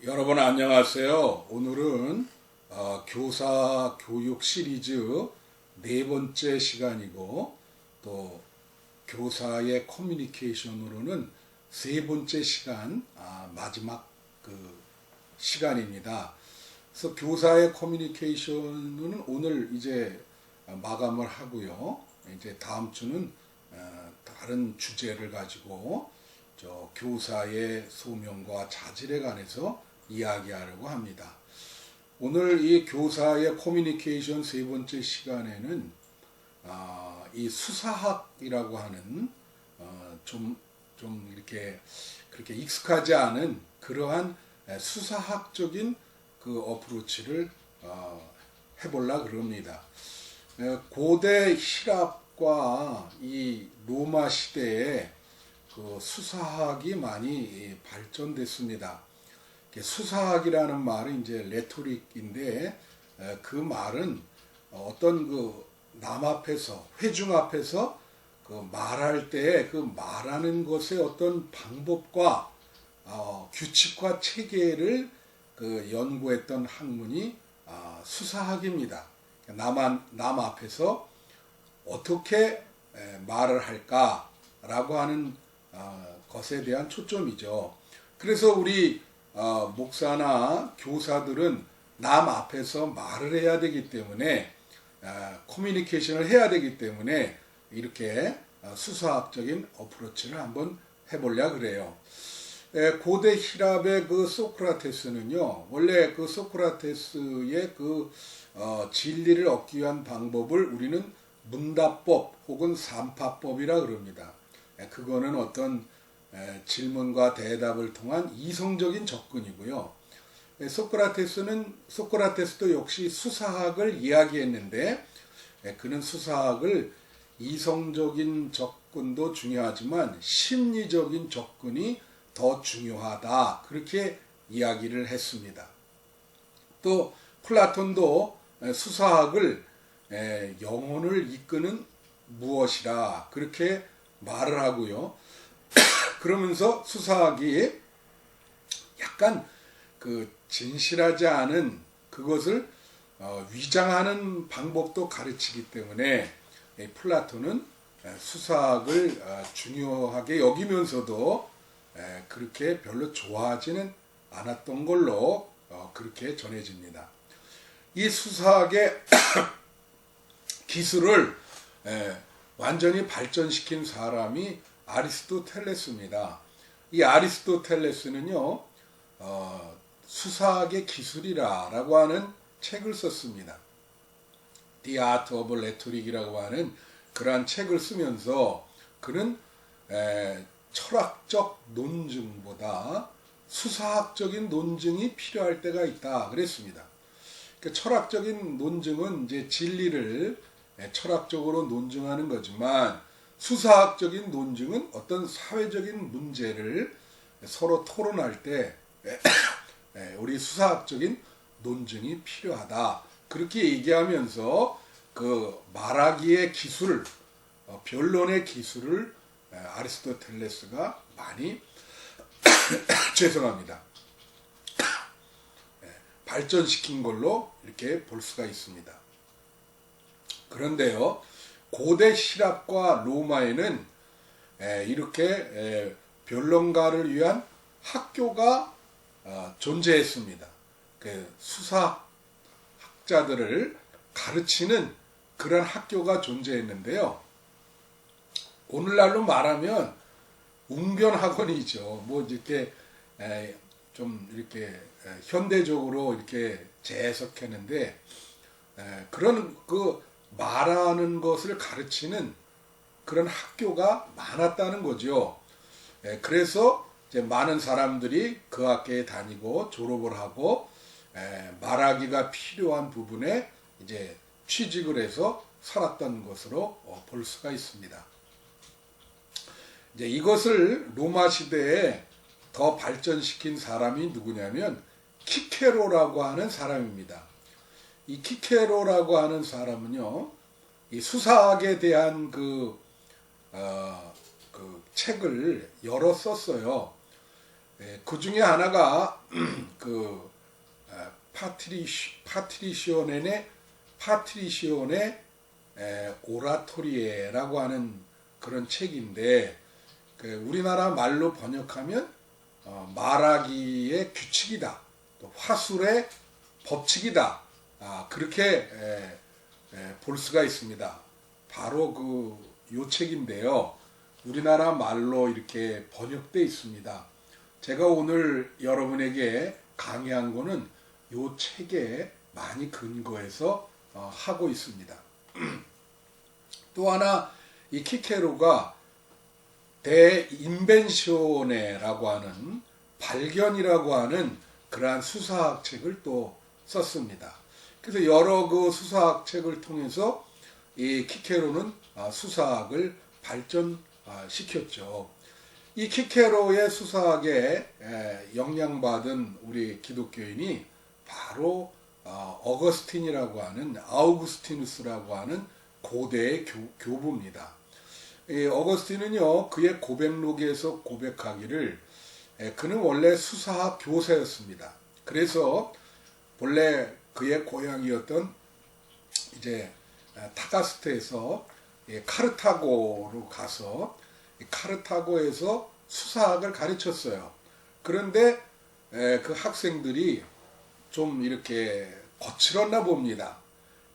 여러분 안녕하세요. 오늘은 교사 교육 시리즈 네 번째 시간이고 또 교사의 커뮤니케이션으로는 세 번째 시간 마지막 시간입니다. 그래서 교사의 커뮤니케이션은 오늘 이제 마감을 하고요. 이제 다음 주는 다른 주제를 가지고 교사의 소명과 자질에 관해서 이야기하려고 합니다. 오늘 이 교사의 커뮤니케이션 세 번째 시간에는 이 수사학이라고 하는 좀 이렇게 그렇게 익숙하지 않은 그러한 수사학적인 그 어프로치를 해보려 그럽니다. 고대 히랍과 이 로마 시대에 그 수사학이 많이 발전됐습니다. 수사학이라는 말은 이제 레토릭인데 그 말은 어떤 남 앞에서 회중 앞에서 그 말할 때 그 말하는 것의 어떤 방법과 규칙과 체계를 그 연구했던 학문이 수사학입니다. 남 앞에서 어떻게 말을 할까라고 하는 것에 대한 초점이죠. 그래서 우리 목사나 교사들은 남 앞에서 말을 해야 되기 때문에 커뮤니케이션을 해야 되기 때문에 이렇게 수사학적인 어프로치를 한번 해보려 그래요. 고대 히랍의 그 소크라테스는요, 원래 그 소크라테스의 그 진리를 얻기 위한 방법을 우리는 문답법 혹은 삼파법이라 그럽니다. 그거는 어떤 질문과 대답을 통한 이성적인 접근이고요. 소크라테스도 역시 수사학을 이야기했는데 그는 수사학을 이성적인 접근도 중요하지만 심리적인 접근이 더 중요하다, 그렇게 이야기를 했습니다. 또 플라톤도 수사학을 영혼을 이끄는 무엇이라 그렇게 말을 하고요. 그러면서 수사학이 약간 그 진실하지 않은 그것을 위장하는 방법도 가르치기 때문에 플라톤은 수사학을 중요하게 여기면서도 그렇게 별로 좋아하지는 않았던 걸로 그렇게 전해집니다. 이 수사학의 기술을 완전히 발전시킨 사람이 아리스토텔레스입니다. 이 아리스토텔레스는요, 수사학의 기술이라고 하는 책을 썼습니다. The Art of Rhetoric이라고 하는 그러한 책을 쓰면서 그는 철학적 논증보다 수사학적인 논증이 필요할 때가 있다 그랬습니다. 그러니까 철학적인 논증은 이제 진리를 철학적으로 논증하는 거지만 수사학적인 논증은 어떤 사회적인 문제를 서로 토론할 때 우리 수사학적인 논증이 필요하다, 그렇게 얘기하면서 그 말하기의 기술, 변론의 기술을 아리스토텔레스가 많이 죄송합니다. 발전시킨 걸로 이렇게 볼 수가 있습니다. 그런데요, 고대 시랍과 로마에는 이렇게 변론가를 위한 학교가 존재했습니다. 그 수사학자들을 가르치는 그런 학교가 존재했는데요. 오늘날로 말하면 웅변학원이죠. 뭐 이렇게 좀 이렇게 현대적으로 이렇게 재해석했는데 그런 그 말하는 것을 가르치는 그런 학교가 많았다는 거죠. 그래서 이제 많은 사람들이 그 학교에 다니고 졸업을 하고 말하기가 필요한 부분에 이제 취직을 해서 살았던 것으로 볼 수가 있습니다. 이제 이것을 로마 시대에 더 발전시킨 사람이 누구냐면 키케로라고 하는 사람입니다. 이 키케로라고 하는 사람은요, 이 수사학에 대한 그 책을 여러 썼어요. 그 중에 하나가 그 파트리시온의 오라토리에라고 하는 그런 책인데, 우리나라 말로 번역하면 말하기의 규칙이다, 또 화술의 법칙이다, 그렇게 볼 수가 있습니다. 바로 요 책인데요. 우리나라 말로 이렇게 번역되어 있습니다. 제가 오늘 여러분에게 강의한 거는 요 책에 많이 근거해서 하고 있습니다. 또 하나, 이 키케로가 데인벤쇼네라고 하는 발견이라고 하는 그러한 수사학 책을 또 썼습니다. 그래서 여러 그 수사학 책을 통해서 이 키케로는 수사학을 발전시켰죠. 이 키케로의 수사학에 영향받은 우리 기독교인이 바로 어거스틴이라고 하는, 아우구스티누스라고 하는 고대의 교부입니다. 이 어거스틴은요, 그의 고백록에서 고백하기를, 그는 원래 수사학 교사였습니다. 그래서 본래 그의 고향이었던 이제 타가스트에서 카르타고로 가서 카르타고에서 수사학을 가르쳤어요. 그런데 그 학생들이 좀 이렇게 거칠었나 봅니다.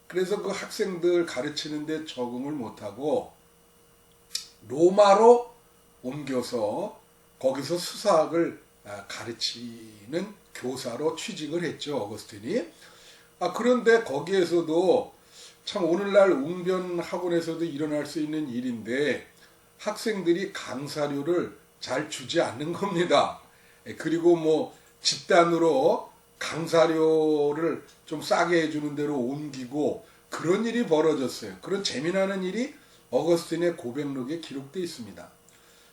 그래서 그 학생들 가르치는데 적응을 못하고 로마로 옮겨서 거기서 수사학을 가르치는 교사로 취직을 했죠, 어거스틴이. 그런데 거기에서도 참 오늘날 웅변 학원에서도 일어날 수 있는 일인데, 학생들이 강사료를 잘 주지 않는 겁니다. 그리고 뭐 집단으로 강사료를 좀 싸게 해주는 대로 옮기고 그런 일이 벌어졌어요. 그런 재미나는 일이 어거스틴의 고백록에 기록되어 있습니다.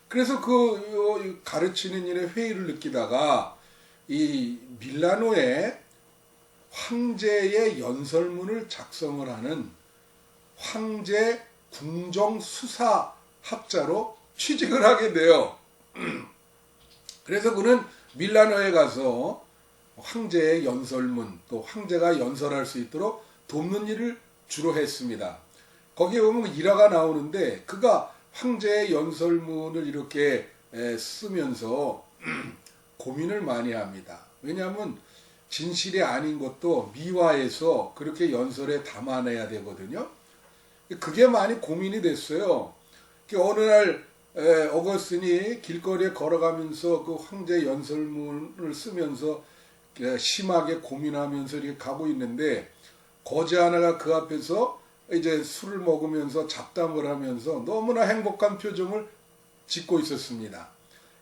그래서 그 가르치는 일에 회의를 느끼다가 이 밀라노에 황제의 연설문을 작성을 하는 황제 궁정수사학자로 취직을 하게 돼요. 그래서 그는 밀라노에 가서 황제의 연설문, 또 황제가 연설할 수 있도록 돕는 일을 주로 했습니다. 거기에 보면 일화가 나오는데, 그가 황제의 연설문을 이렇게 쓰면서 고민을 많이 합니다. 왜냐하면 진실이 아닌 것도 미화해서 그렇게 연설에 담아내야 되거든요. 그게 많이 고민이 됐어요. 어느 날 어거스틴이 길거리에 걸어가면서 그 황제 연설문을 쓰면서 심하게 고민하면서 이렇게 가고 있는데, 거지 하나가 그 앞에서 이제 술을 먹으면서 잡담을 하면서 너무나 행복한 표정을 짓고 있었습니다.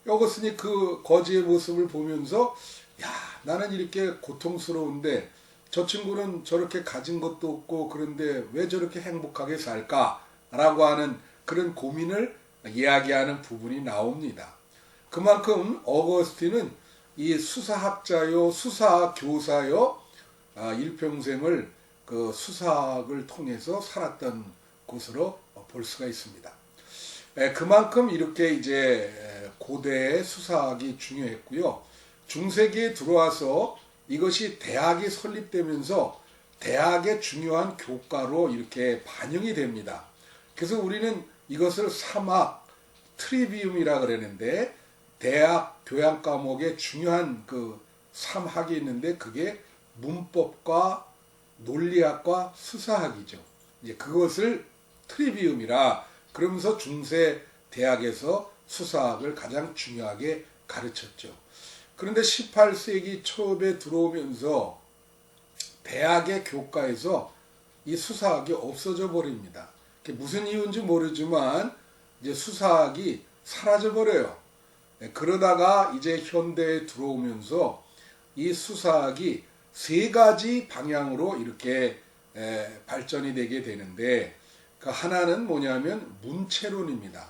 어거스틴이 그 거지의 모습을 보면서, 야, 나는 이렇게 고통스러운데 저 친구는 저렇게 가진 것도 없고 그런데 왜 저렇게 행복하게 살까라고 하는 그런 고민을 이야기하는 부분이 나옵니다. 그만큼 어거스틴은 이 수사학자요, 수사학 교사요, 일평생을 그 수사학을 통해서 살았던 곳으로 볼 수가 있습니다. 그만큼 이렇게 이제 고대의 수사학이 중요했고요. 중세기에 들어와서 이것이 대학이 설립되면서 대학의 중요한 교과로 이렇게 반영이 됩니다. 그래서 우리는 이것을 3학 트리비움이라 그러는데, 대학 교양 과목의 중요한 그 3학이 있는데 그게 문법과 논리학과 수사학이죠. 이제 그것을 트리비움이라 그러면서 중세 대학에서 수사학을 가장 중요하게 가르쳤죠. 그런데 18세기 초에 들어오면서 대학의 교과에서 이 수사학이 없어져 버립니다. 무슨 이유인지 모르지만 이제 수사학이 사라져 버려요. 그러다가 이제 현대에 들어오면서 이 수사학이 세 가지 방향으로 이렇게 발전이 되게 되는데, 그 하나는 뭐냐면 문체론입니다.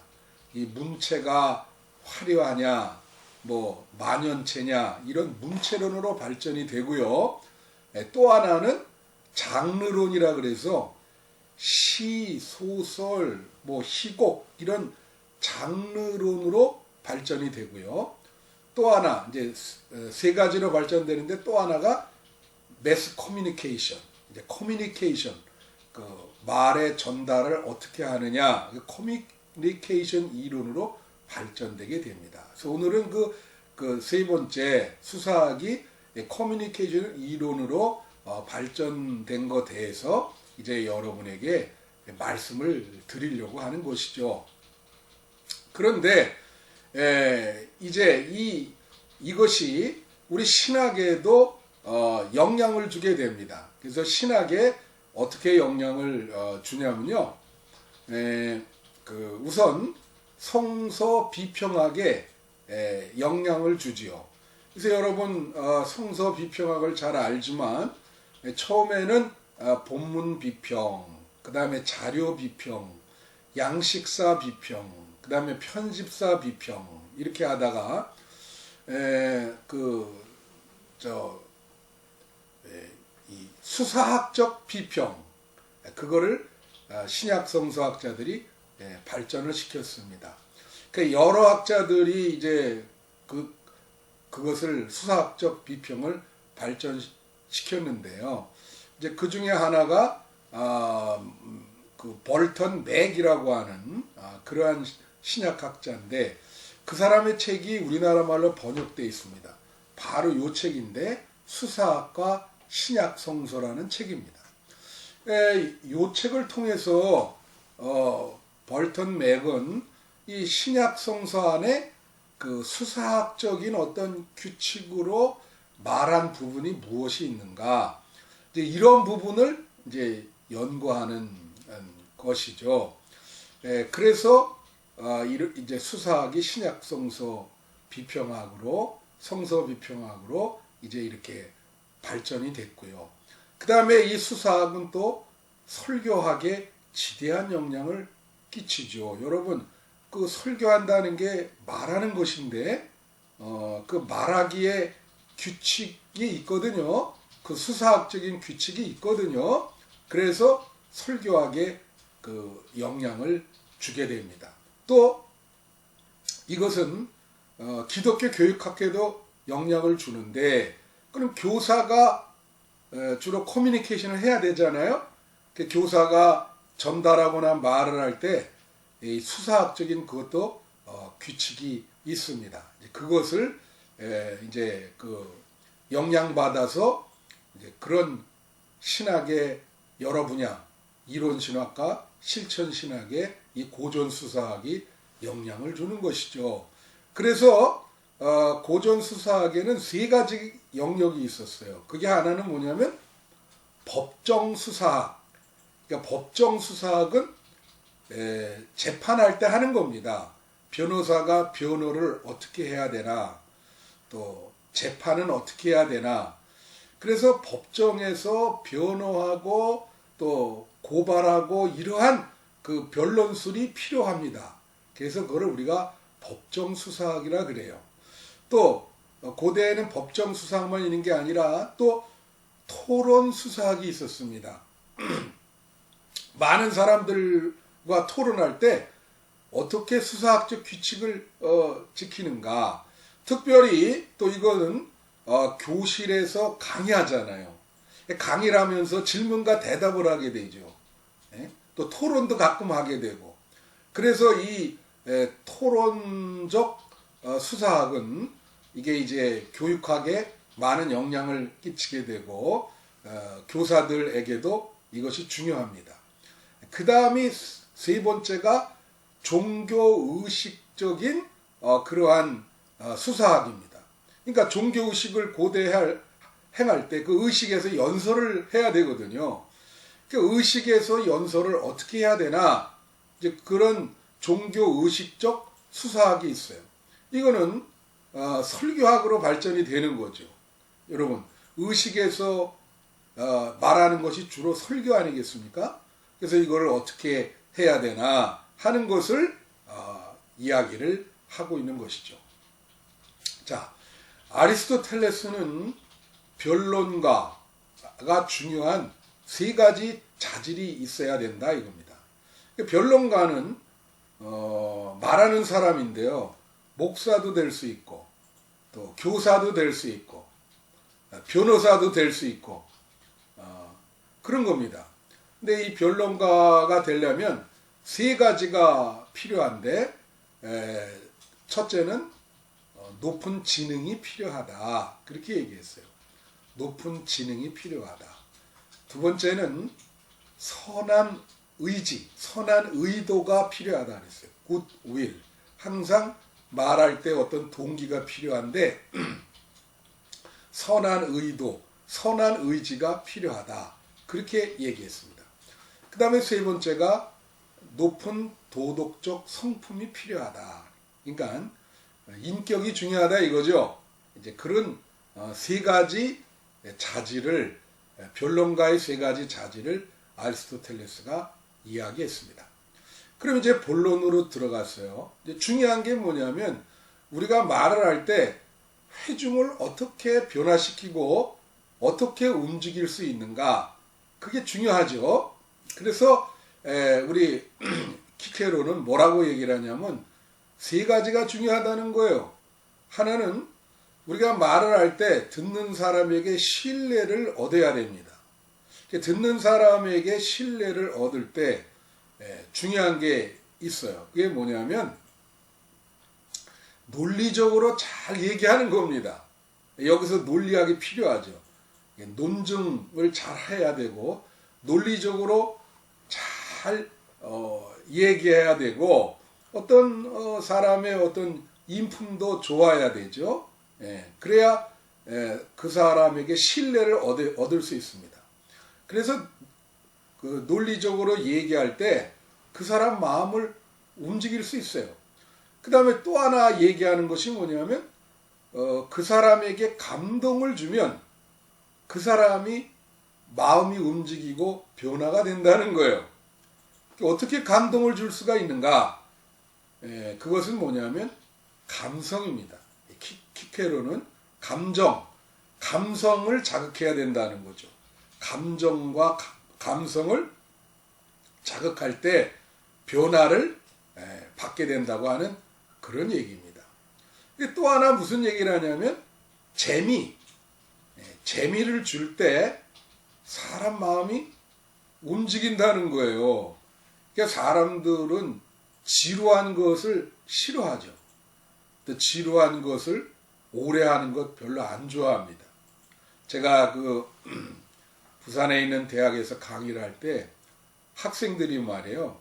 이 문체가 화려하냐, 뭐 만연체냐, 이런 문체론으로 발전이 되고요. 또 하나는 장르론이라 그래서 시, 소설, 뭐 희곡 이런 장르론으로 발전이 되고요. 또 하나 이제 세 가지로 발전되는데 또 하나가 매스 커뮤니케이션. 이제 커뮤니케이션 그 말의 전달을 어떻게 하느냐 그 커뮤니케이션 이론으로 발전되게 됩니다. 그래서 오늘은 그 세 번째 수사학이 커뮤니케이션 이론으로 발전된 것에 대해서 이제 여러분에게 말씀을 드리려고 하는 것이죠. 그런데 이제 이것이 우리 신학에도 영향을 주게 됩니다. 그래서 신학에 어떻게 영향을 주냐면요. 우선 성서 비평학에 영향을 주지요. 그래서 여러분 성서 비평학을 잘 알지만 처음에는 본문 비평, 그 다음에 자료 비평, 양식사 비평, 그 다음에 편집사 비평 이렇게 하다가 이 수사학적 비평 그거를 신약 성서학자들이 발전을 시켰습니다. 그 여러 학자들이 이제 그것을 수사학적 비평을 발전시켰는데요. 이제 그 중에 하나가 그 벌턴 맥이라고 하는 그러한 신약학자인데 그 사람의 책이 우리나라 말로 번역되어 있습니다. 바로 이 책인데 수사학과 신약 성서라는 책입니다. 이 책을 통해서 벌턴 맥은 이 신약 성서 안에 그 수사학적인 어떤 규칙으로 말한 부분이 무엇이 있는가 이제 이런 부분을 이제 연구하는 것이죠. 그래서 이제 수사학이 신약 성서 비평학으로 성서 비평학으로 이제 이렇게 발전이 됐고요. 그 다음에 이 수사학은 또 설교학에 지대한 영향을 끼치죠. 여러분 그 설교한다는 게 말하는 것인데 그 말하기에 규칙이 있거든요. 그 수사학적인 규칙이 있거든요. 그래서 설교학에 그 영향을 주게 됩니다. 또 이것은 기독교 교육학에도 영향을 주는데 그럼 교사가 주로 커뮤니케이션을 해야 되잖아요. 그 교사가 전달하거나 말을 할 때 이 수사학적인 그것도 규칙이 있습니다. 그것을 이제 그 영향받아서 이제 그런 신학의 여러 분야 이론 신학과 실천 신학의 이 고전 수사학이 영향을 주는 것이죠. 그래서 고전 수사학에는 세 가지 영역이 있었어요. 그게 하나는 뭐냐면 법정 수사학. 그러니까 법정 수사학은 재판할 때 하는 겁니다. 변호사가 변호를 어떻게 해야 되나, 또 재판은 어떻게 해야 되나. 그래서 법정에서 변호하고 또 고발하고 이러한 그 변론술이 필요합니다. 그래서 그걸 우리가 법정 수사학이라 그래요. 또 고대에는 법정 수사학만 있는 게 아니라 또 토론 수사학이 있었습니다. 많은 사람들과 토론할 때 어떻게 수사학적 규칙을 지키는가. 특별히 또 이거는 교실에서 강의하잖아요. 강의를 하면서 질문과 대답을 하게 되죠. 또 토론도 가끔 하게 되고. 그래서 이 토론적 수사학은 이게 이제 교육학에 많은 영향을 끼치게 되고 교사들에게도 이것이 중요합니다. 그 다음이 세 번째가 종교의식적인 그러한 수사학입니다. 그러니까 종교의식을 행할 때 그 의식에서 연설을 해야 되거든요. 그 의식에서 연설을 어떻게 해야 되나 이제 그런 종교의식적 수사학이 있어요. 이거는 설교학으로 발전이 되는 거죠. 여러분 의식에서 말하는 것이 주로 설교 아니겠습니까? 그래서 이걸 어떻게 해야 되나 하는 것을 이야기를 하고 있는 것이죠. 자, 아리스토텔레스는 변론가가 중요한 세 가지 자질이 있어야 된다 이겁니다. 변론가는 말하는 사람인데요. 목사도 될 수 있고 또 교사도 될 수 있고 변호사도 될 수 있고 그런 겁니다. 근데 이 변론가가 되려면 세 가지가 필요한데 첫째는 높은 지능이 필요하다. 그렇게 얘기했어요. 높은 지능이 필요하다. 두 번째는 선한 의지, 선한 의도가 필요하다 그랬어요. 굿윌. 항상 말할 때 어떤 동기가 필요한데 선한 의도, 선한 의지가 필요하다. 그렇게 얘기했습니다. 그 다음에 세 번째가 높은 도덕적 성품이 필요하다. 그러니까 인격이 중요하다 이거죠. 이제 그런 세 가지 자질을 변론가의 세 가지 자질을 아리스토텔레스가 이야기했습니다. 그럼 이제 본론으로 들어갔어요. 이제 중요한 게 뭐냐면 우리가 말을 할 때 회중을 어떻게 변화시키고 어떻게 움직일 수 있는가 그게 중요하죠. 그래서 우리 키케로는 뭐라고 얘기를 하냐면 세 가지가 중요하다는 거예요. 하나는 우리가 말을 할 때 듣는 사람에게 신뢰를 얻어야 됩니다. 듣는 사람에게 신뢰를 얻을 때 중요한 게 있어요. 그게 뭐냐면 논리적으로 잘 얘기하는 겁니다. 여기서 논리학이 필요하죠. 논증을 잘 해야 되고 논리적으로 잘 얘기해야 되고 어떤 사람의 어떤 인품도 좋아야 되죠. 그래야 그 사람에게 신뢰를 얻을 수 있습니다. 그래서 그 논리적으로 얘기할 때 그 사람 마음을 움직일 수 있어요. 그 다음에 또 하나 얘기하는 것이 뭐냐면 그 사람에게 감동을 주면 그 사람이 마음이 움직이고 변화가 된다는 거예요. 어떻게 감동을 줄 수가 있는가? 그것은 뭐냐면 감성입니다. 키케로는 감성을 자극해야 된다는 거죠. 감정과 감성을 자극할 때 변화를 받게 된다고 하는 그런 얘기입니다. 또 하나 무슨 얘기를 하냐면 재미를 줄 때 사람 마음이 움직인다는 거예요. 그러니까 사람들은 지루한 것을 싫어하죠. 또 지루한 것을 오래 하는 것 별로 안 좋아합니다. 제가 부산에 있는 대학에서 강의를 할 때 학생들이 말이에요.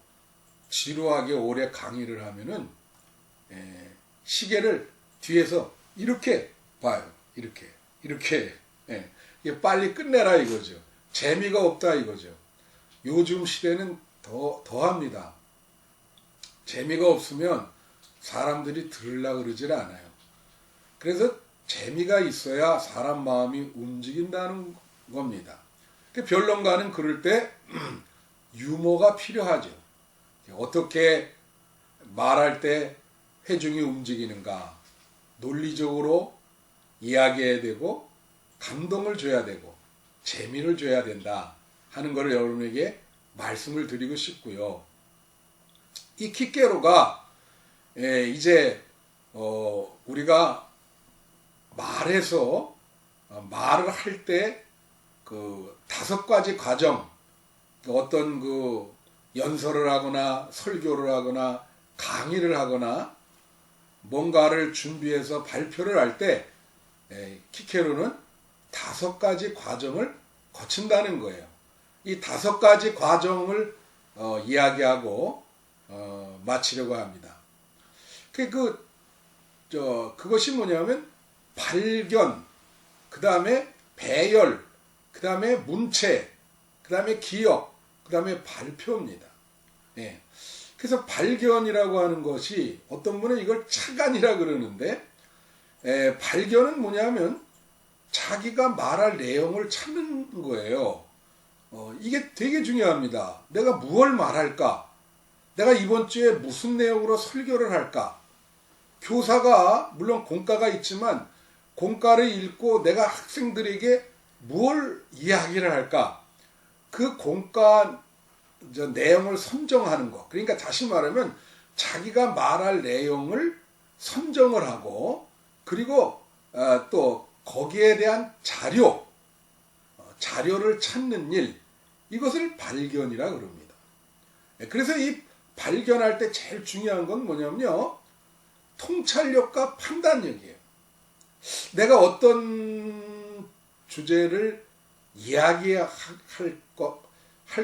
지루하게 오래 강의를 하면은 시계를 뒤에서 이렇게 봐요. 이렇게 이게 빨리 끝내라 이거죠. 재미가 없다 이거죠. 요즘 시대는 더합니다. 재미가 없으면 사람들이 들으려고 그러질 않아요. 그래서 재미가 있어야 사람 마음이 움직인다는 겁니다. 변론가는 그럴 때 유머가 필요하죠. 어떻게 말할 때 회중이 움직이는가, 논리적으로 이야기해야 되고 감동을 줘야 되고 재미를 줘야 된다 하는 것을 여러분에게 말씀을 드리고 싶고요. 이 키케로가 이제 우리가 말해서 말을 할 때 그 5가지 과정, 어떤 그 연설을 하거나 설교를 하거나 강의를 하거나 뭔가를 준비해서 발표를 할 때 키케로는 5가지 과정을 거친다는 거예요. 이 5가지 과정을 이야기하고 마치려고 합니다. 그것이 뭐냐면 발견, 그 다음에 배열, 그 다음에 문체, 그 다음에 기억, 그 다음에 발표입니다. 그래서 발견이라고 하는 것이 어떤 분은 이걸 착안이라 그러는데 발견은 뭐냐면 자기가 말할 내용을 찾는 거예요. 이게 되게 중요합니다. 내가 무엇을 말할까? 내가 이번 주에 무슨 내용으로 설교를 할까? 교사가 물론 공과가 있지만 공과를 읽고 내가 학생들에게 뭘 이야기를 할까? 그 공과 내용을 선정하는 것. 그러니까 다시 말하면 자기가 말할 내용을 선정을 하고 그리고 또 거기에 대한 자료를 찾는 일, 이것을 발견이라 그럽니다. 그래서 이 발견할 때 제일 중요한 건 뭐냐면요, 통찰력과 판단력이에요. 내가 어떤 주제를 이야기할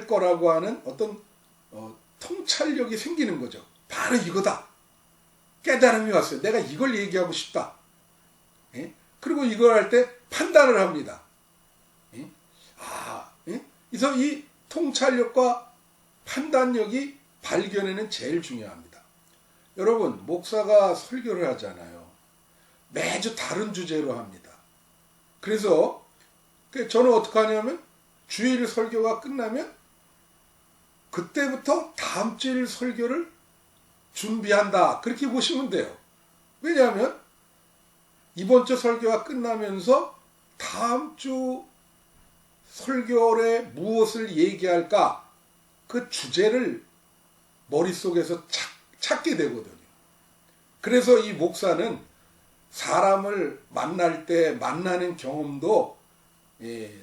거라고 하는 어떤 통찰력이 생기는 거죠. 바로 이거다. 깨달음이 왔어요. 내가 이걸 얘기하고 싶다. 예? 그리고 이걸 할 때 판단을 합니다. 예? 예? 그래서 이 통찰력과 판단력이 발견에는 제일 중요합니다. 여러분, 목사가 설교를 하잖아요. 매주 다른 주제로 합니다. 그래서 저는 어떻게 하냐면 주일 설교가 끝나면 그때부터 다음 주일 설교를 준비한다, 그렇게 보시면 돼요. 왜냐하면 이번 주 설교가 끝나면서 다음 주 설교에 무엇을 얘기할까, 그 주제를 머릿속에서 찾게 되거든요. 그래서 이 목사는 사람을 만날 때 만나는 경험도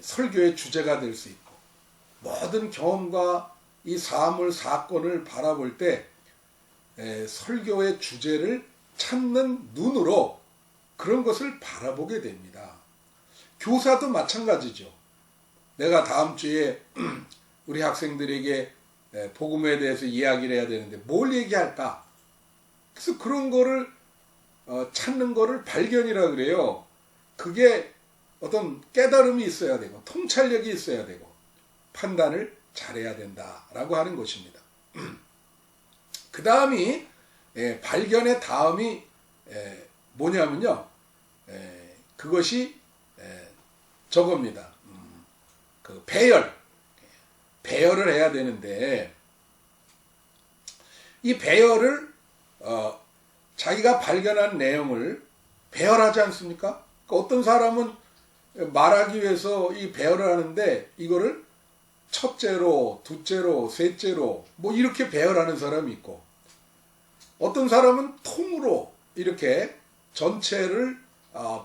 설교의 주제가 될 수 있고, 모든 경험과 이 사물 사건을 바라볼 때 설교의 주제를 찾는 눈으로 그런 것을 바라보게 됩니다. 교사도 마찬가지죠. 내가 다음 주에 우리 학생들에게 복음에 대해서 이야기를 해야 되는데 뭘 얘기할까? 그래서 그런 거를 찾는 거를 발견이라 그래요. 그게 어떤 깨달음이 있어야 되고 통찰력이 있어야 되고 판단을 잘해야 된다라고 하는 것입니다. 그 다음이 발견의 다음이 뭐냐면요, 그것이 저겁니다. 그 배열을 해야 되는데, 이 배열을 자기가 발견한 내용을 배열하지 않습니까? 그러니까 어떤 사람은 말하기 위해서 이 배열을 하는데 이거를 첫째로, 둘째로, 셋째로 뭐 이렇게 배열하는 사람이 있고, 어떤 사람은 통으로 이렇게 전체를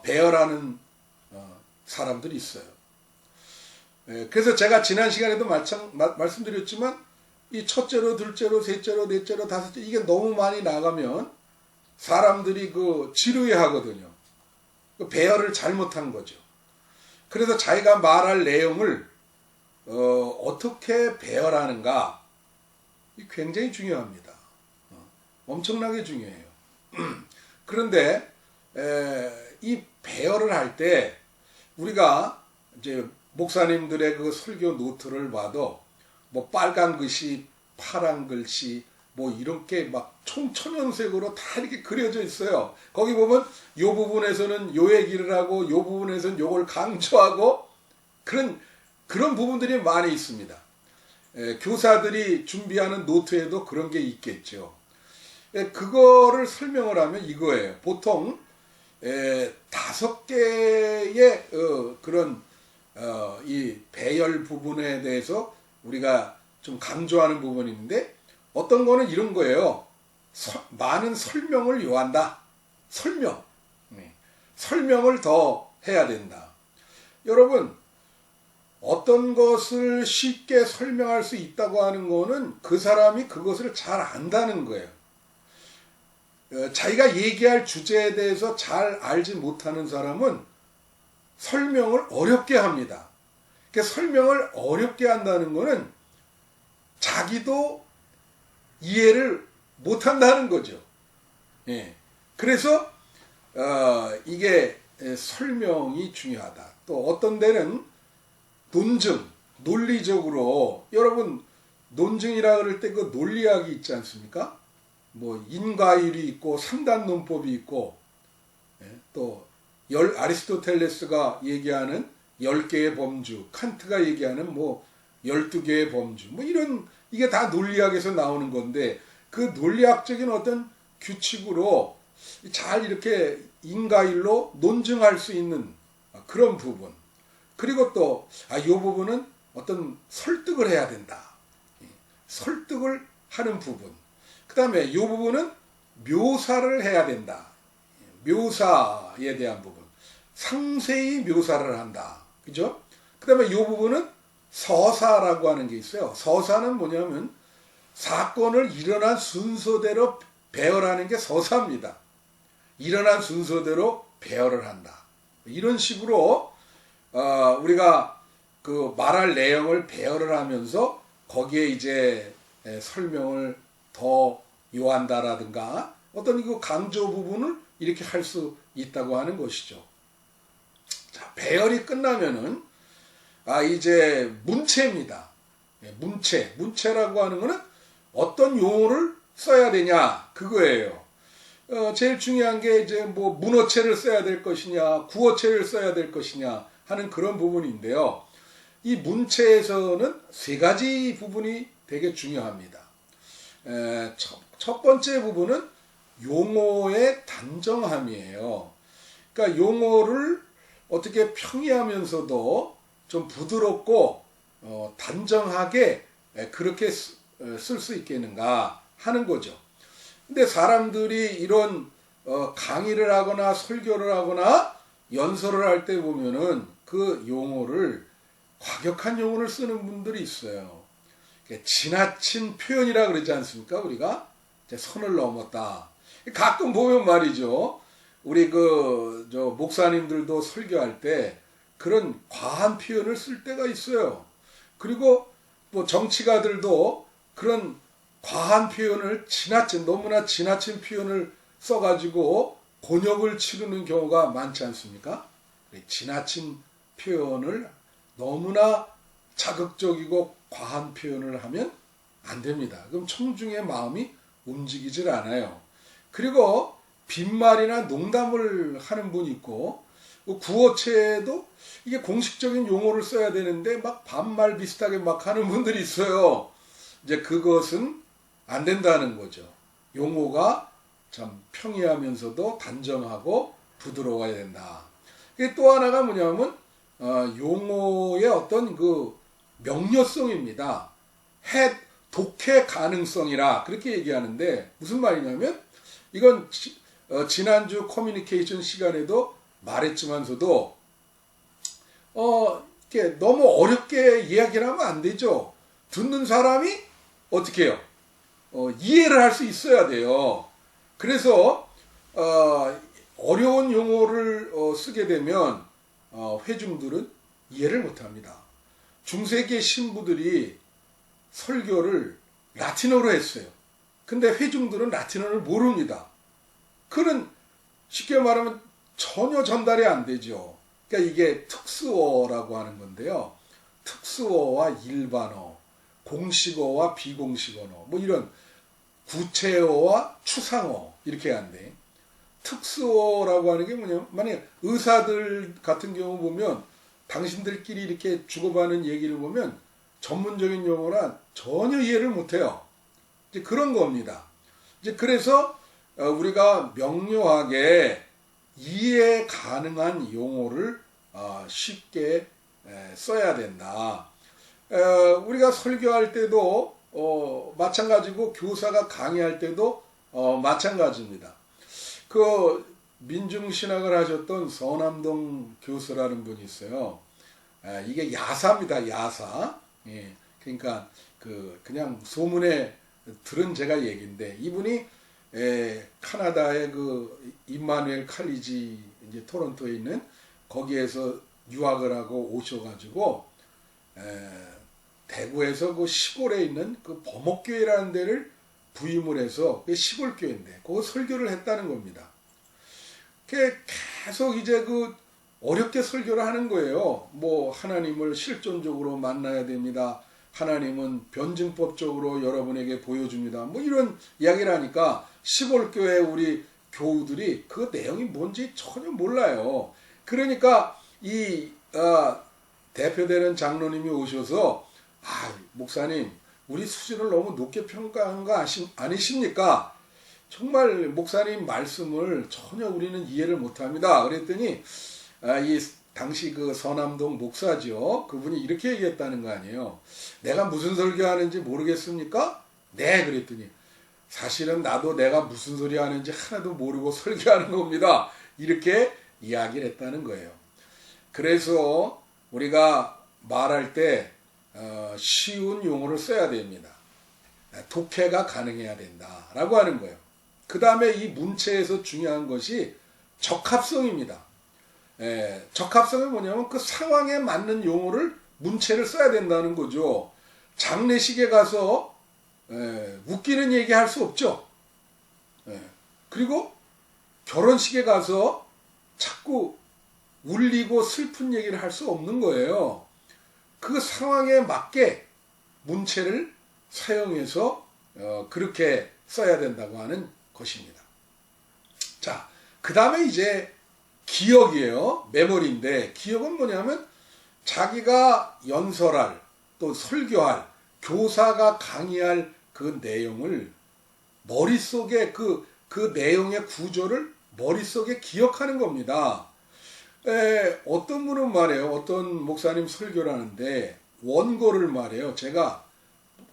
배열하는 사람들이 있어요. 그래서 제가 지난 시간에도 말씀드렸지만 이 첫째로, 둘째로, 셋째로, 넷째로, 다섯째, 이게 너무 많이 나가면 사람들이 지루해하거든요. 배열을 잘못한 거죠. 그래서 자기가 말할 내용을 어떻게 배열하는가, 굉장히 중요합니다. 엄청나게 중요해요. 그런데 이 배열을 할 때 우리가 이제 목사님들의 그 설교 노트를 봐도 뭐 빨간 글씨, 파란 글씨, 뭐 이렇게 막 총천연색으로 다 이렇게 그려져 있어요. 거기 보면 요 부분에서는 요 얘기를 하고 요 부분에서는 요걸 강조하고 그런 부분들이 많이 있습니다. 교사들이 준비하는 노트에도 그런 게 있겠죠. 그거를 설명을 하면 이거예요. 보통 5개의 그런 이 배열 부분에 대해서 우리가 좀 강조하는 부분이 있는데, 어떤 거는 이런 거예요. 많은 설명을 요한다. 설명을 더 해야 된다. 여러분, 어떤 것을 쉽게 설명할 수 있다고 하는 거는 그 사람이 그것을 잘 안다는 거예요. 자기가 얘기할 주제에 대해서 잘 알지 못하는 사람은 설명을 어렵게 합니다. 그러니까 설명을 어렵게 한다는 거는 자기도 이해를 못한다는 거죠. 그래서 이게 설명이 중요하다. 또 어떤 데는 논리적으로, 여러분 논증이라 그럴 때 그 논리학이 있지 않습니까? 뭐 인과율이 있고 3단 논법이 있고, 또 아리스토텔레스가 얘기하는 10개의 범주, 칸트가 얘기하는 뭐 12개의 범주, 뭐 이게 다 논리학에서 나오는 건데, 그 논리학적인 어떤 규칙으로 잘 이렇게 인과율로 논증할 수 있는 그런 부분, 그리고 또 이 부분은 어떤 설득을 해야 된다, 설득을 하는 부분, 그 다음에 이 부분은 묘사를 해야 된다, 묘사에 대한 부분, 상세히 묘사를 한다. 그죠? 그 다음에 이 부분은 서사라고 하는 게 있어요. 서사는 뭐냐면 사건을 일어난 순서대로 배열하는 게 서사입니다. 일어난 순서대로 배열을 한다. 이런 식으로 우리가 그 말할 내용을 배열을 하면서 거기에 이제 설명을 더 요한다라든가 어떤 그 강조 부분을 이렇게 할 수 있다고 하는 것이죠. 자, 배열이 끝나면은 이제 문체입니다. 문체라고 하는 거는 어떤 용어를 써야 되냐 그거예요. 제일 중요한 게 이제 뭐 문어체를 써야 될 것이냐, 구어체를 써야 될 것이냐 하는 그런 부분인데요. 이 문체에서는 세 가지 부분이 되게 중요합니다. 첫 번째 부분은 용어의 단정함이에요. 그러니까 용어를 어떻게 평이하면서도 좀 부드럽고 단정하게 그렇게 쓸 수 있겠는가 하는 거죠. 근데 사람들이 이런 강의를 하거나 설교를 하거나 연설을 할 때 보면은 그 용어를 과격한 용어를 쓰는 분들이 있어요. 지나친 표현이라 그러지 않습니까? 우리가 이제 선을 넘었다. 가끔 보면 말이죠. 우리 목사님들도 설교할 때 그런 과한 표현을 쓸 때가 있어요. 그리고 뭐 정치가들도 그런 과한 표현을 너무나 지나친 표현을 써가지고 곤욕을 치르는 경우가 많지 않습니까? 지나친 표현을 너무나 자극적이고 과한 표현을 하면 안 됩니다. 그럼 청중의 마음이 움직이질 않아요. 그리고 빈말이나 농담을 하는 분이 있고 구어체도 이게 공식적인 용어를 써야 되는데 막 반말 비슷하게 막 하는 분들이 있어요. 이제 그것은 안 된다는 거죠. 용어가 참 평이하면서도 단정하고 부드러워야 된다. 또 하나가 뭐냐면 용어의 어떤 그 명료성입니다. 독해 가능성이라 그렇게 얘기하는데 무슨 말이냐면 이건 지난주 커뮤니케이션 시간에도 말했지만서도 이렇게 너무 어렵게 이야기를 하면 안 되죠. 듣는 사람이 어떻게 해요? 이해를 할 수 있어야 돼요. 그래서 어려운 용어를 쓰게 되면 회중들은 이해를 못합니다. 중세기의 신부들이 설교를 라틴어로 했어요. 근데 회중들은 라틴어를 모릅니다. 그는 쉽게 말하면 전혀 전달이 안 되죠. 그러니까 이게 특수어라고 하는 건데요. 특수어와 일반어, 공식어와 비공식어어, 뭐 이런 구체어와 추상어 이렇게 한대. 특수어라고 하는 게 뭐냐면 만약에 의사들 같은 경우 보면 당신들끼리 이렇게 주고받는 얘기를 보면 전문적인 용어라 전혀 이해를 못해요. 이제 그런 겁니다. 이제 그래서 우리가 명료하게 이해 가능한 용어를 쉽게 써야 된다. 우리가 설교할 때도 마찬가지고 교사가 강의할 때도 마찬가지입니다. 그 민중신학을 하셨던 서남동 교수라는 분이 있어요. 이게 야사입니다. 야사. 예, 그러니까 그냥 소문에 들은 제가 얘기인데 이분이 카나다의 그 임마누엘 칼리지 이제 토론토에 있는 거기에서 유학을 하고 오셔가지고 대구에서 그 시골에 있는 그 범옥교회라는 데를 부임을 해서 그 시골 교회인데 그 설교를 했다는 겁니다. 계속 이제 그 어렵게 설교를 하는 거예요. 뭐 하나님을 실존적으로 만나야 됩니다. 하나님은 변증법적으로 여러분에게 보여줍니다. 뭐 이런 이야기를 하니까 시골교회 우리 교우들이 그 내용이 뭔지 전혀 몰라요. 그러니까 이 대표되는 장로님이 오셔서 목사님 우리 수준을 너무 높게 평가한 거 아니십니까? 정말 목사님 말씀을 전혀 우리는 이해를 못합니다. 그랬더니 이 당시 그 서남동 목사죠. 그분이 이렇게 얘기했다는 거 아니에요. 내가 무슨 설교하는지 모르겠습니까? 네, 그랬더니 사실은 나도 내가 무슨 소리 하는지 하나도 모르고 설교하는 겁니다. 이렇게 이야기를 했다는 거예요. 그래서 우리가 말할 때 쉬운 용어를 써야 됩니다. 독해가 가능해야 된다라고 하는 거예요. 그 다음에 이 문체에서 중요한 것이 적합성입니다. 적합성이 뭐냐면 그 상황에 맞는 용어를 문체를 써야 된다는 거죠. 장례식에 가서 웃기는 얘기 할 수 없죠. 그리고 결혼식에 가서 자꾸 울리고 슬픈 얘기를 할 수 없는 거예요. 그 상황에 맞게 문체를 사용해서 그렇게 써야 된다고 하는 것입니다. 자, 그 다음에 이제 기억이에요. 메모리인데, 기억은 뭐냐면 자기가 연설할 또 설교할 교사가 강의할 그 내용을 머릿속에 그 내용의 구조를 머릿속에 기억하는 겁니다. 어떤 분은 말해요. 어떤 목사님 설교를 하는데 원고를 말해요. 제가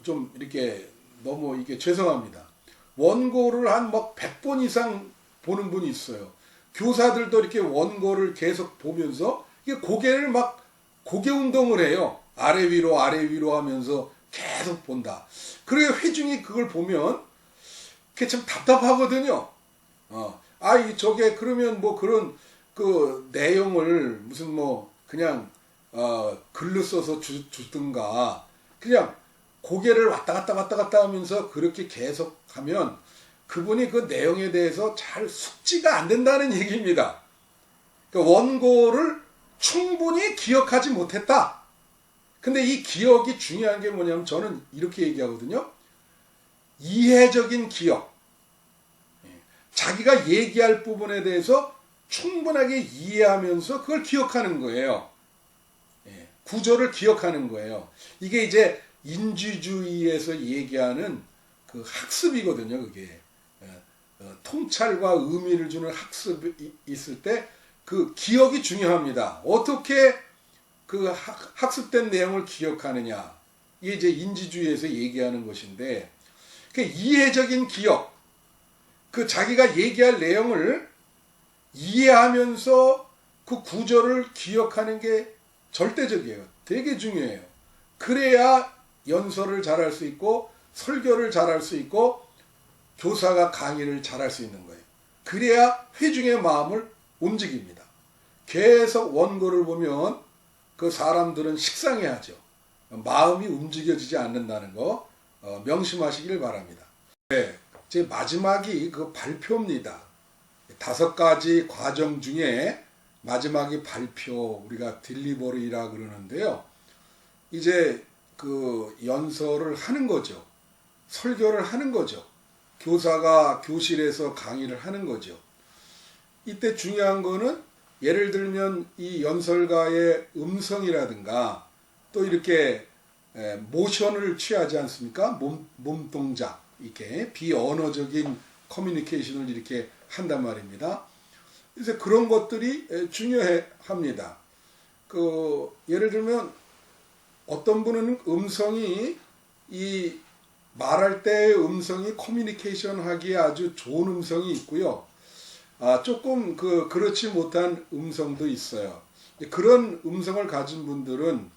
좀 이렇게 너무 이게 죄송합니다. 원고를 한 막 100번 이상 보는 분이 있어요. 교사들도 이렇게 원고를 계속 보면서 이게 고개를 막 고개 운동을 해요. 아래 위로 하면서 계속 본다. 그리고 회중이 그걸 보면 그게 참 답답하거든요. 저게 그러면 뭐 그런 그 내용을 무슨 뭐 그냥 글로 써서 주든가 그냥 고개를 왔다 갔다 하면서 그렇게 계속 하면 그분이 그 내용에 대해서 잘 숙지가 안 된다는 얘기입니다. 그러니까 원고를 충분히 기억하지 못했다. 근데 이 기억이 중요한 게 뭐냐면 저는 이렇게 얘기하거든요. 이해적인 기억. 자기가 얘기할 부분에 대해서 충분하게 이해하면서 그걸 기억하는 거예요. 구조를 기억하는 거예요. 이게 이제 인지주의에서 얘기하는 그 학습이거든요. 그게 통찰과 의미를 주는 학습이 있을 때 그 기억이 중요합니다. 어떻게 그 학습된 내용을 기억하느냐. 이게 이제 인지주의에서 얘기하는 것인데 그 이해적인 기억. 그 자기가 얘기할 내용을 이해하면서 그 구조를 기억하는 게 절대적이에요. 되게 중요해요. 그래야 연설을 잘할 수 있고 설교를 잘할 수 있고 교사가 강의를 잘할 수 있는 거예요. 그래야 회중의 마음을 움직입니다. 계속 원고를 보면 그 사람들은 식상해하죠. 마음이 움직여지지 않는다는 거 명심하시길 바랍니다. 네, 제 마지막이 그 발표입니다. 5가지 과정 중에 마지막이 발표, 우리가 딜리버리라 그러는데요. 이제 그 연설을 하는 거죠. 설교를 하는 거죠. 교사가 교실에서 강의를 하는 거죠. 이때 중요한 거는 예를 들면 이 연설가의 음성이라든가 또 이렇게 모션을 취하지 않습니까? 몸 동작, 이렇게 비언어적인 커뮤니케이션을 이렇게 한단 말입니다. 그래서 그런 것들이 중요합니다. 예를 들면 어떤 분은 음성이 이 말할 때의 음성이 커뮤니케이션 하기에 아주 좋은 음성이 있고요. 조금 그렇지 못한 음성도 있어요. 그런 음성을 가진 분들은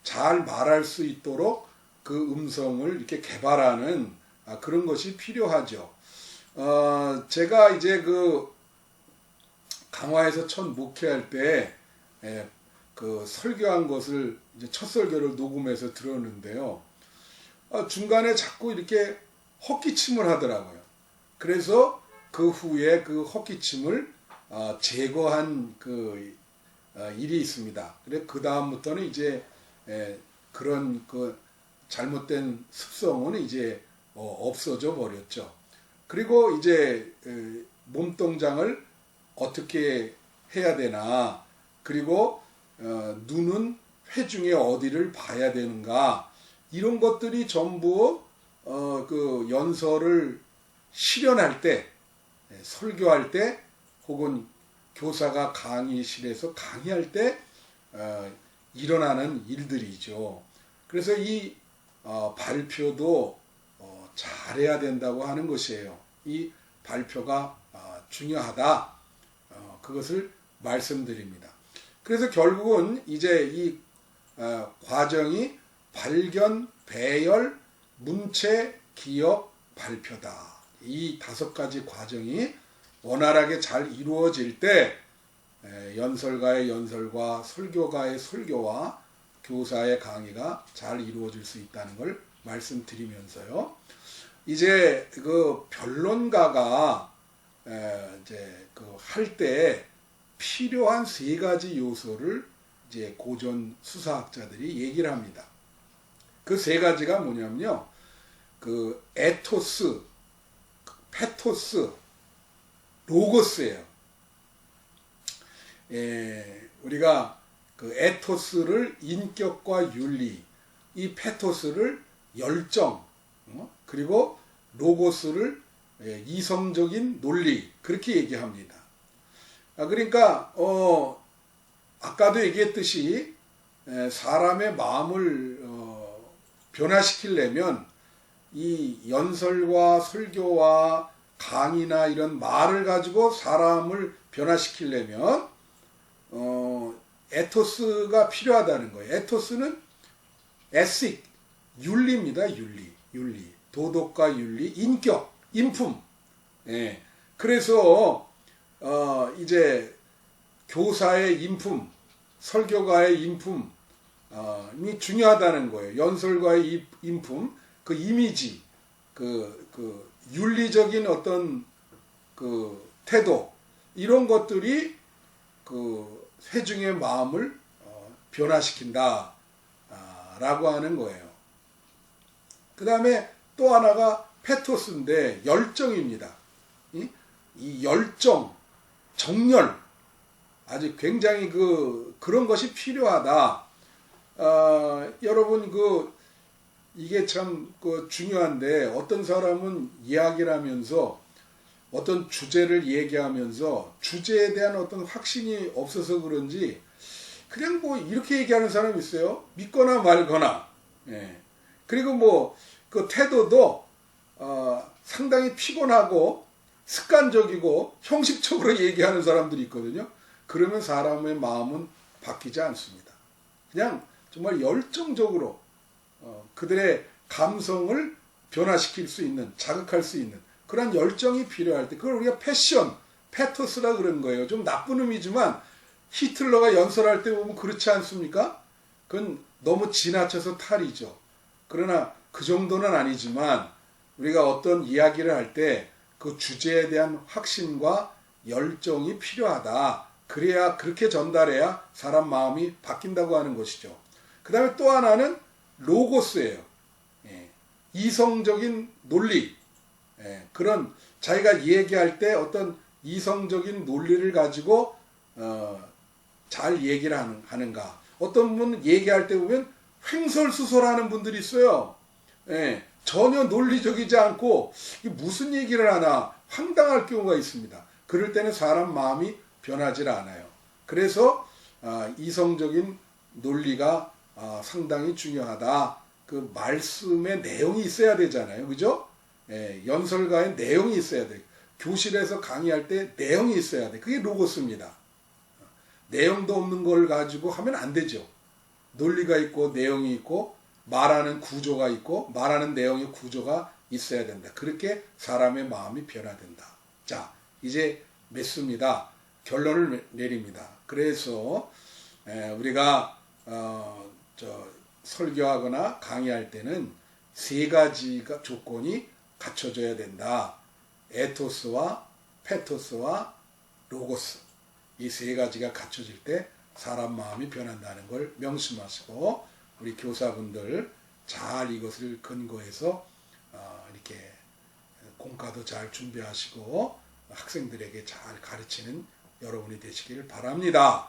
잘 말할 수 있도록 그 음성을 이렇게 개발하는 그런 것이 필요하죠. 제가 이제 강화에서 첫 목회할 때 설교한 것을 이제 첫 설교를 녹음해서 들었는데요. 중간에 자꾸 이렇게 헛기침을 하더라고요. 그래서 그 후에 그 헛기침을 제거한 일이 있습니다. 그래 그 다음부터는 이제 그런 잘못된 습성은 이제 없어져 버렸죠. 그리고 이제 몸 동작을 어떻게 해야 되나, 그리고 눈은 회중의 어디를 봐야 되는가, 이런 것들이 전부 연설을 실현할 때, 설교할 때, 혹은 교사가 강의실에서 강의할 때 일어나는 일들이죠. 그래서 이 발표도 잘해야 된다고 하는 것이에요. 이 발표가 중요하다. 그것을 말씀드립니다. 그래서 결국은 이제 이 과정이 발견, 배열, 문체, 기억, 발표다. 이 5가지 과정이 원활하게 잘 이루어질 때 연설가의 연설과 설교가의 설교와 교사의 강의가 잘 이루어질 수 있다는 걸 말씀드리면서요. 이제 그 변론가가 이제 그 할 때 필요한 3가지 요소를 이제 고전 수사학자들이 얘기를 합니다. 그 3가지가 뭐냐면요. 그 에토스, 페토스, 로고스예요. 우리가 그 에토스를 인격과 윤리, 이 페토스를 열정, 그리고 로고스를 이성적인 논리, 그렇게 얘기합니다. 그러니까 아까도 얘기했듯이 사람의 마음을 변화시키려면 이 연설과 설교와 강의나 이런 말을 가지고 사람을 변화시키려면 에토스가 필요하다는 거예요. 에토스는 에식, 윤리입니다. 윤리. 도덕과 윤리, 인격, 인품. 그래서 이제 교사의 인품, 설교가의 인품이 중요하다는 거예요. 연설가의 인품, 그 이미지, 그 윤리적인 어떤 그 태도, 이런 것들이 그 회중의 마음을 변화시킨다 라고 하는 거예요. 그 다음에 또 하나가 페토스인데 열정입니다. 이 열정, 정열, 아주 굉장히 그런 것이 필요하다. 여러분 이게 참 중요한데, 어떤 사람은 이야기를 하면서 어떤 주제를 얘기하면서 주제에 대한 어떤 확신이 없어서 그런지 그냥 뭐 이렇게 얘기하는 사람이 있어요. 믿거나 말거나. 그리고 그 태도도 상당히 피곤하고 습관적이고 형식적으로 얘기하는 사람들이 있거든요. 그러면 사람의 마음은 바뀌지 않습니다. 그냥 정말 열정적으로 그들의 감성을 변화시킬 수 있는, 자극할 수 있는 그런 열정이 필요할 때, 그걸 우리가 패션, 페토스라 그런 거예요. 좀 나쁜 의미지만 히틀러가 연설할 때 보면 그렇지 않습니까? 그건 너무 지나쳐서 탈이죠. 그러나 그 정도는 아니지만 우리가 어떤 이야기를 할 때 그 주제에 대한 확신과 열정이 필요하다. 그래야, 그렇게 전달해야 사람 마음이 바뀐다고 하는 것이죠. 그 다음에 또 하나는 로고스예요. 이성적인 논리. 그런 자기가 얘기할 때 어떤 이성적인 논리를 가지고 잘 얘기를 하는가. 어떤 분은 얘기할 때 보면 횡설수설하는 분들이 있어요. 전혀 논리적이지 않고 무슨 얘기를 하나 황당할 경우가 있습니다. 그럴 때는 사람 마음이 변하지 않아요. 그래서 이성적인 논리가 상당히 중요하다. 그 말씀의 내용이 있어야 되잖아요. 그죠? 연설가의 내용이 있어야 돼. 교실에서 강의할 때 내용이 있어야 돼. 그게 로고스입니다. 내용도 없는 걸 가지고 하면 안 되죠. 논리가 있고 내용이 있고 말하는 구조가 있고 말하는 내용의 구조가 있어야 된다. 그렇게 사람의 마음이 변화된다. 자, 이제 맺습니다. 결론을 내립니다. 그래서 우리가 설교하거나 강의할 때는 3가지가 조건이 갖춰져야 된다. 에토스와 페토스와 로고스. 이 3가지가 갖춰질 때 사람 마음이 변한다는 걸 명심하시고, 우리 교사분들 잘 이것을 근거해서 이렇게 공과도 잘 준비하시고 학생들에게 잘 가르치는 여러분이 되시기를 바랍니다.